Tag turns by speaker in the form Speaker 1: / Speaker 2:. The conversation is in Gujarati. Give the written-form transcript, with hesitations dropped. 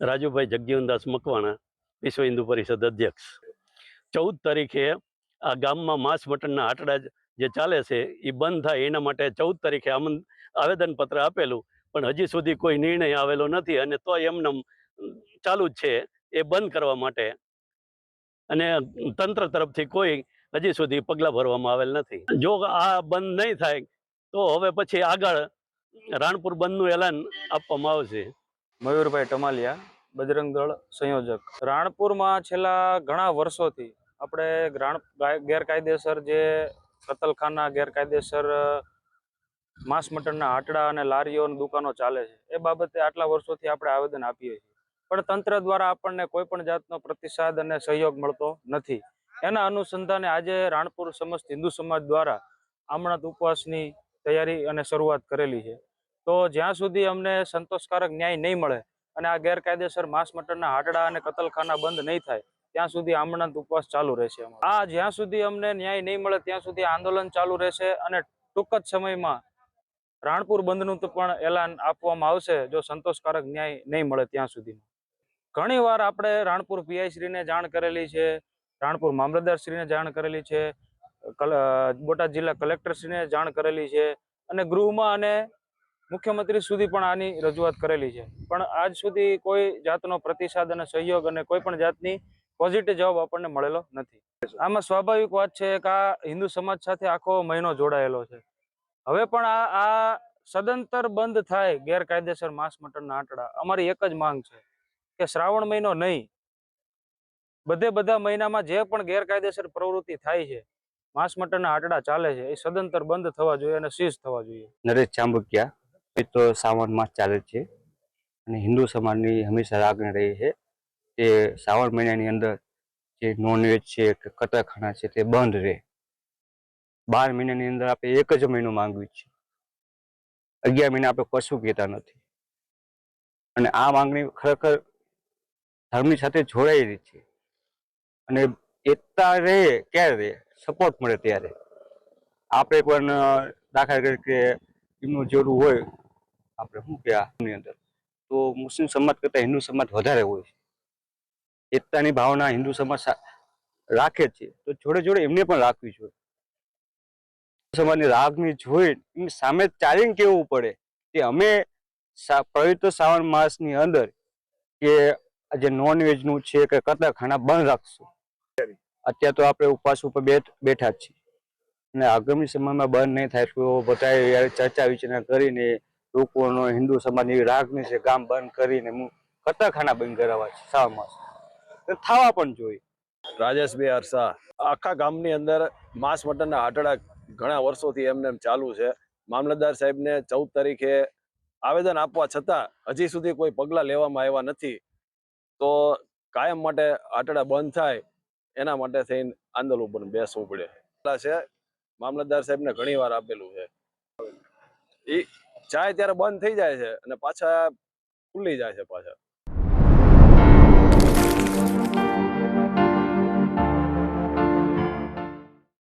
Speaker 1: રાજુભાઈ જગજીવનદાસ મકવાણા, વિશ્વ હિન્દુ પરિષદ અધ્યક્ષ। 14 તારીખે આ ગામમાં માંસ મટનના આટડા જે ચાલે છે એ બંધ થાય એના માટે 14 તારીખે આવેદનપત્ર આપેલું, પણ હજી સુધી કોઈ નિર્ણય આવેલો નથી અને તો એમને ચાલુ જ છે એ બંધ કરવા માટે, અને તંત્ર તરફથી કોઈ હજી સુધી પગલાં ભરવામાં આવેલ નથી। જો આ બંધ નહીં થાય તો હવે પછી આગળ રાણપુર બંધનું એલાન આપવામાં આવશે।
Speaker 2: મયુરભાઈ ટમાલિયા, બજરંગ દળ સંયોજક। રાણપુરમાં છેલ્લા ઘણા વર્ષોથી આપણે ગેરકાયદેસર જે કતલખાના, ગેરકાયદેસર માંસ મટનના આટડા અને લારીઓ અને દુકાનો ચાલે છે એ બાબતે આટલા વર્ષોથી આપણે આવેદન આપીએ છીએ, પણ તંત્ર દ્વારા આપણને કોઈ પણ જાતનો પ્રતિસાદ અને સહયોગ મળતો નથી। એના અનુસંધાને આજે રાણપુર સમસ્ત હિન્દુ સમાજ દ્વારા આમરણત ઉપવાસની તૈયારી અને શરૂઆત કરેલી છે। તો જ્યાં સુધી અમને સંતોષકારક ન્યાય નહીં મળે અને આ ગેરકાયદેસર માંસ મટનના હાટડા અને કતલખાના બંધ નહીં થાય ત્યાં સુધી આમરણત ઉપવાસ ચાલુ રહેશે। આ જ્યાં સુધી અમને ન્યાય નહીં મળે ત્યાં સુધી આંદોલન ચાલુ રહેશે અને ટૂંક જ સમયમાં રાણપુર બંધનું તો પણ એલાન આપવામાં આવશે જો સંતોષકારક ન્યાય નહીં મળે ત્યાં સુધી। ઘણી વાર આપણે રાણપુર પીઆઈ શ્રીને જાણ કરેલી છે, રાણપુર મામલતદાર શ્રીને જાણ કરેલી છે, બોટાદ જિલ્લા કલેક્ટર શ્રીને જાણ કરેલી છે અને ગૃહમાં અને મુખ્યમંત્રી સુધી પણ આની રજૂઆત કરેલી છે, પણ આજ સુધી કોઈ જાતનો પ્રતિસાદ અને સહયોગ અને કોઈ પણ જાતની પોઝિટિવ જવાબ આપણને મળેલો નથી। આમાં સ્વાભાવિક વાત છે કે આ હિન્દુ સમાજ સાથે આખો મહિનો જોડાયેલો છે। હવે પણ આ સદંતર બંધ થાય ગેરકાયદેસર માંસ મટનના આંટડા। અમારી એક જ માંગ છે કે શ્રાવણ મહિનો નહીં, બધા મહિનામાં જે પણ ગેરકાયદેસર પ્રવૃત્તિ થાય છે, માંસ મટનના આંટડા ચાલે છે, એ સદંતર બંધ થવા જોઈએ અને સીઝ થવા જોઈએ।
Speaker 3: નરેશ ચાંબુકિયા। તો શ્રાવણ માસ ચાલે છે અને હિન્દુ સમાજની હંમેશા લાગણી રહી છે કે શ્રાવણ મહિનાની અંદર જે નોનવેજ છે કે કતલખાના છે તે બંધ રહે। 12 મહિનાની અંદર આપણે એક જ મહિનો માંગવી છે, 11 મહિના આપણે કશું કહેતા નથી અને આ માંગણી ખરેખર ધર્મની સાથે જોડાયેલી છે અને એકતા રહે ક્યારે રહે, સપોર્ટ મળે ત્યારે। આપણે પણ દાખલા તરીકે એમનું જેવડું હોય આપણે શું કે આની અંદર તો મુસ્લિમ સમાજ કરતાં હિન્દુ સમાજ વધારે હોય છે, એકતાની ભાવના હિન્દુ સમાજ રાખે છે, તો જોડે જોડે એમને પણ રાખવી જોઈએ। સમાજની લાગણી જોઈ એમની સામે ચાલીને કહેવું પડે કે અમે પવિત્ર શ્રાવણ માસની અંદર કે જે નોનવેજનું છે કે કતલખાના બંધ રાખશું। અત્યારે તો આપણે ઉપવાસ ઉપર બેઠા જ છીએ અને આગામી સમયમાં બંધ નહીં થાય તો બધા ચર્ચા વિચારણા કરીને લોકોનો હિન્દુ સમાજની લાગણી છે ગામ બંધ કરીને કતલખાના બંધ કરાવવા છે શ્રાવણ માસ થવા પણ જોઈએ।
Speaker 4: રાજેશભાઈ અરસા। આખા ગામની અંદર માંસ મટનના આટડા ઘણા વર્ષોથી એમને ચાલુ છે। મામલતદાર સાહેબને 14 તારીખે આવેદન આપવા છતાં હજી સુધી કોઈ પગલાં લેવામાં આવ્યા નથી, તો કાયમ માટે આટડા બંધ થાય એના માટે થઈને આંદોલન ઉપર બેસવું પડે છે। મામલતદાર સાહેબને ઘણી વાર આપેલું છે, એ જાય ત્યારે બંધ થઈ જાય છે અને પાછા ખુલ્લી જાય છે પાછા।